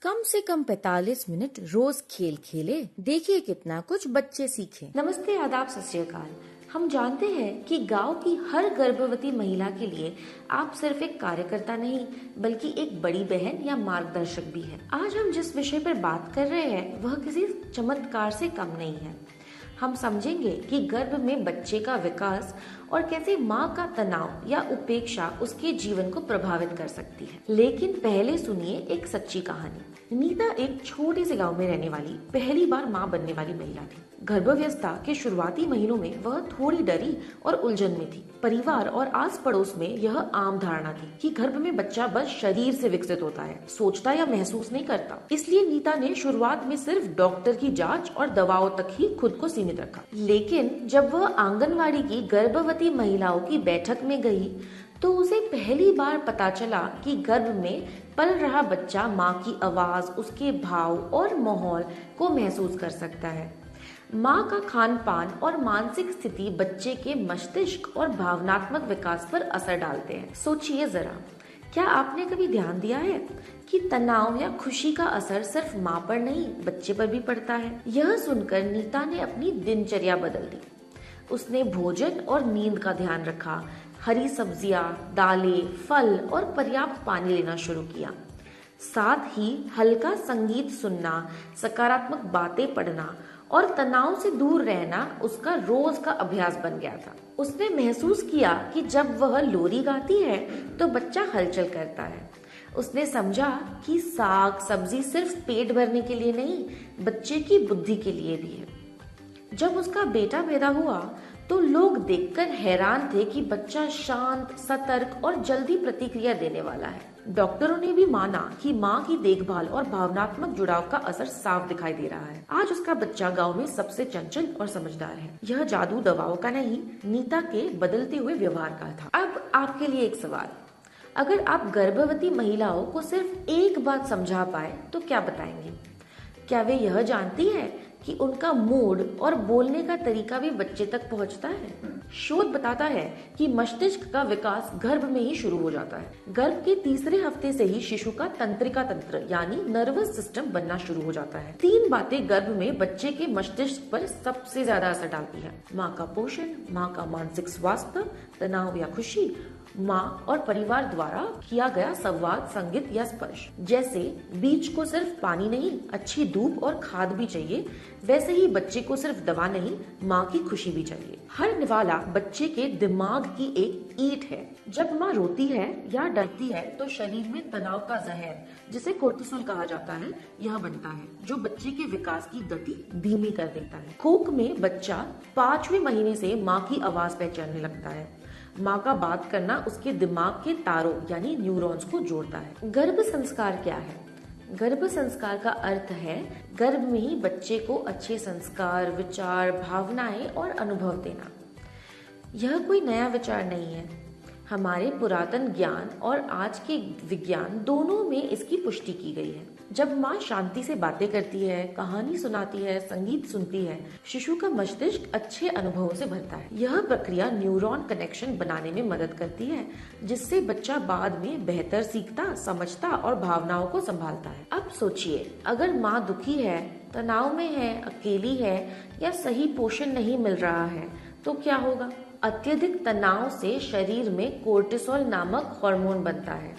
कम से कम 45 मिनट रोज खेल खेले, देखिए कितना कुछ बच्चे सीखे। नमस्ते, आदाब, सत श्री अकाल। हम जानते हैं कि गांव की हर गर्भवती महिला के लिए आप सिर्फ एक कार्यकर्ता नहीं बल्कि एक बड़ी बहन या मार्गदर्शक भी है। आज हम जिस विषय पर बात कर रहे हैं वह किसी चमत्कार से कम नहीं है। हम समझेंगे कि गर्भ में बच्चे का विकास और कैसे माँ का तनाव या उपेक्षा उसके जीवन को प्रभावित कर सकती है। लेकिन पहले सुनिए एक सच्ची कहानी। नीता एक छोटे से गांव में रहने वाली पहली बार माँ बनने वाली महिला थी। गर्भावस्था के शुरुआती महीनों में वह थोड़ी डरी और उलझन में थी। परिवार और आस पड़ोस में यह आम धारणा थी कि गर्भ में बच्चा बस शरीर से विकसित होता है, सोचता या महसूस नहीं करता। इसलिए नीता ने शुरुआत में सिर्फ डॉक्टर की जांच और दवाओं तक ही खुद को सीमित रखा। लेकिन जब वह आंगनवाड़ी की गर्भवती महिलाओं की बैठक में गई तो उसे पहली बार पता चला कि गर्भ में पल रहा बच्चा माँ की आवाज, उसके भाव और माहौल को महसूस कर सकता है। माँ का खान पान और मानसिक स्थिति बच्चे के मस्तिष्क और भावनात्मक विकास पर असर डालते हैं। सोचिए जरा, क्या आपने कभी ध्यान दिया है कि तनाव या खुशी का असर सिर्फ माँ पर नहीं बच्चे पर भी पड़ता है। यह सुनकर नीता ने अपनी दिनचर्या बदल दी। उसने भोजन और नींद का ध्यान रखा, हरी सब्जियां, दालें, फल और पर्याप्त पानी लेना शुरू किया। साथ ही हल्का संगीत सुनना, सकारात्मक बातें पढ़ना और तनाव से दूर रहना उसका रोज का अभ्यास बन गया था। उसने महसूस किया कि जब वह लोरी गाती है तो बच्चा हलचल करता है। उसने समझा कि साग सब्जी सिर्फ पेट भरने के लिए नहीं, बच्चे की बुद्धि के लिए भी है। जब उसका बेटा पैदा हुआ तो लोग देखकर हैरान थे कि बच्चा शांत, सतर्क और जल्दी प्रतिक्रिया देने वाला है। डॉक्टरों ने भी माना कि माँ की देखभाल और भावनात्मक जुड़ाव का असर साफ दिखाई दे रहा है। आज उसका बच्चा गांव में सबसे चंचल और समझदार है। यह जादू दवाओं का नहीं, नीता के बदलते हुए व्यवहार का था। अब आपके लिए एक सवाल, अगर आप गर्भवती महिलाओं को सिर्फ एक बात समझा पाए तो क्या बताएंगे? क्या वे यह जानती है कि उनका मूड और बोलने का तरीका भी बच्चे तक पहुंचता है? शोध बताता है कि मस्तिष्क का विकास गर्भ में ही शुरू हो जाता है। गर्भ के तीसरे हफ्ते से ही शिशु का तंत्रिका तंत्र यानी नर्वस सिस्टम बनना शुरू हो जाता है। 3 बातें गर्भ में बच्चे के मस्तिष्क पर सबसे ज्यादा असर डालती है: माँ का पोषण, माँ का मानसिक स्वास्थ्य, तनाव या खुशी, माँ और परिवार द्वारा किया गया संवाद, संगीत या स्पर्श। जैसे बीज को सिर्फ पानी नहीं, अच्छी धूप और खाद भी चाहिए, वैसे ही बच्चे को सिर्फ दवा नहीं, माँ की खुशी भी चाहिए। हर निवाला बच्चे के दिमाग की एक ईंट है। जब माँ रोती है या डरती है तो शरीर में तनाव का जहर, जिसे कोर्टिसोल कहा जाता है, यह बनता है, जो बच्चे के विकास की गति धीमी कर देता है। कोख में बच्चा 5वें महीने से माँ की आवाज पहचानने लगता है। माँ का बात करना उसके दिमाग के तारों यानी न्यूरॉन्स को जोड़ता है। गर्भ संस्कार क्या है? गर्भ संस्कार का अर्थ है गर्भ में ही बच्चे को अच्छे संस्कार, विचार, भावनाएं और अनुभव देना। यह कोई नया विचार नहीं है। हमारे पुरातन ज्ञान और आज के विज्ञान दोनों में इसकी पुष्टि की गई है। जब माँ शांति से बातें करती है, कहानी सुनाती है, संगीत सुनती है, शिशु का मस्तिष्क अच्छे अनुभवों से भरता है। यह प्रक्रिया न्यूरॉन कनेक्शन बनाने में मदद करती है, जिससे बच्चा बाद में बेहतर सीखता, समझता और भावनाओं को संभालता है। अब सोचिए, अगर माँ दुखी है, तनाव में है, अकेली है या सही पोषण नहीं मिल रहा है तो क्या होगा? अत्यधिक तनाव से शरीर में कोर्टिसोल नामक हार्मोन बनता है,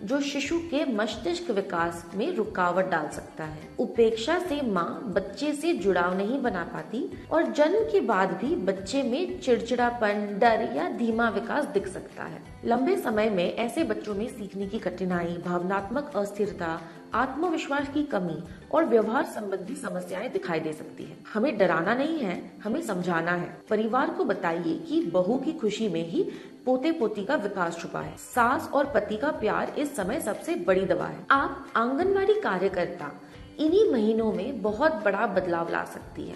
जो शिशु के मस्तिष्क विकास में रुकावट डाल सकता है। उपेक्षा से माँ बच्चे से जुड़ाव नहीं बना पाती और जन्म के बाद भी बच्चे में चिड़चिड़ापन, डर या धीमा विकास दिख सकता है। लंबे समय में ऐसे बच्चों में सीखने की कठिनाई, भावनात्मक अस्थिरता, आत्मविश्वास की कमी और व्यवहार संबंधी समस्याएं दिखाई दे सकती है। हमें डराना नहीं है, हमें समझाना है। परिवार को बताइए कि बहू की खुशी में ही पोते पोती का विकास छुपा है। सास और पति का प्यार इस समय सबसे बड़ी दवा है। आप आंगनवाड़ी कार्यकर्ता इन्हीं महीनों में बहुत बड़ा बदलाव ला सकती है।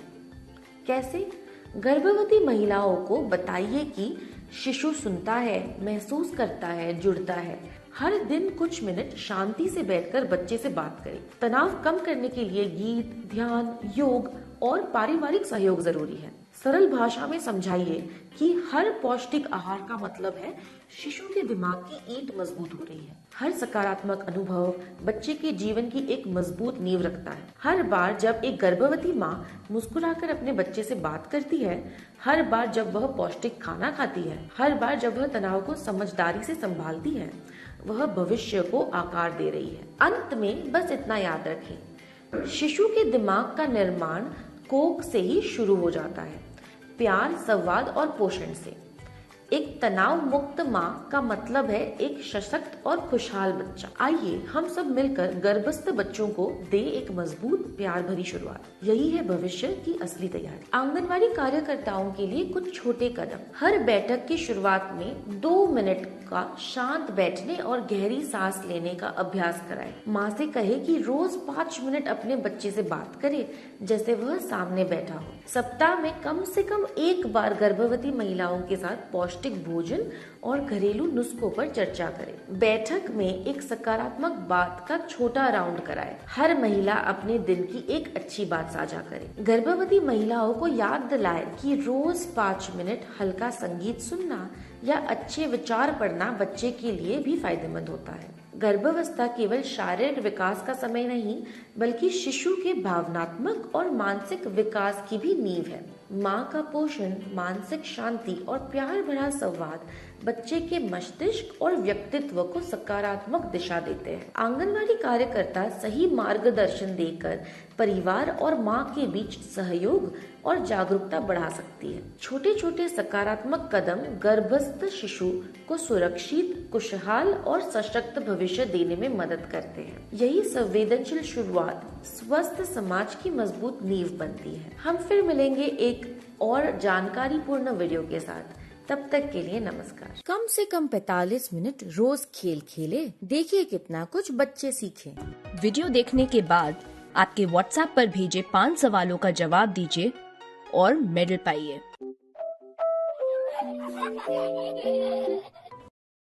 कैसे? गर्भवती महिलाओं को बताइए कि शिशु सुनता है, महसूस करता है, जुड़ता है। हर दिन कुछ मिनट शांति से बैठकर बच्चे से बात करें। तनाव कम करने के लिए गीत, ध्यान, योग और पारिवारिक सहयोग जरूरी है। सरल भाषा में समझाइए कि हर पौष्टिक आहार का मतलब है शिशु के दिमाग की ईंट मजबूत हो रही है। हर सकारात्मक अनुभव बच्चे के जीवन की एक मजबूत नींव रखता है। हर बार जब एक गर्भवती माँ मुस्कुराकर अपने बच्चे से बात करती है, हर बार जब वह पौष्टिक खाना खाती है, हर बार जब वह तनाव को समझदारी से संभालती है, वह भविष्य को आकार दे रही है। अंत में बस इतना याद रखें, शिशु के दिमाग का निर्माण कोख से ही शुरू हो जाता है, प्यार, संवाद और पोषण से। एक तनाव मुक्त माँ का मतलब है एक सशक्त और खुशहाल बच्चा। आइए हम सब मिलकर गर्भस्थ बच्चों को दे एक मजबूत प्यार भरी शुरुआत। यही है भविष्य की असली तैयारी। आंगनवाड़ी कार्यकर्ताओं के लिए कुछ छोटे कदम। हर बैठक की शुरुआत में 2 मिनट का शांत बैठने और गहरी सांस लेने का अभ्यास कराएं। माँ से कहे कि रोज 5 मिनट अपने बच्चे से बात करे जैसे वह सामने बैठा हो। सप्ताह में कम से कम एक बार गर्भवती महिलाओं के साथ पौष्टिक भोजन और घरेलू नुस्खों पर चर्चा करें। बैठक में एक सकारात्मक बात का छोटा राउंड कराएं। हर महिला अपने दिन की एक अच्छी बात साझा करे। गर्भवती महिलाओं को याद दिलाए कि रोज 5 मिनट हल्का संगीत सुनना या अच्छे विचार पढ़ना बच्चे के लिए भी फायदेमंद होता है। गर्भावस्था केवल शारीरिक विकास का समय नहीं, बल्कि शिशु के भावनात्मक और मानसिक विकास की भी नींव है। माँ का पोषण, मानसिक शांति और प्यार भरा संवाद बच्चे के मस्तिष्क और व्यक्तित्व को सकारात्मक दिशा देते हैं। आंगनवाड़ी कार्यकर्ता सही मार्गदर्शन देकर परिवार और माँ के बीच सहयोग और जागरूकता बढ़ा सकती है। छोटे छोटे सकारात्मक कदम गर्भस्थ शिशु को सुरक्षित, खुशहाल और सशक्त भविष्य देने में मदद करते हैं। यही संवेदनशील शुरुआत स्वस्थ समाज की मजबूत नींव बनती है। हम फिर मिलेंगे एक और जानकारीपूर्ण वीडियो के साथ। तब तक के लिए नमस्कार। कम से कम 45 मिनट रोज खेल खेले, देखिए कितना कुछ बच्चे सीखे। वीडियो देखने के बाद आपके व्हाट्सएप पर भेजे 5 सवालों का जवाब दीजिए और मेडल पाइए।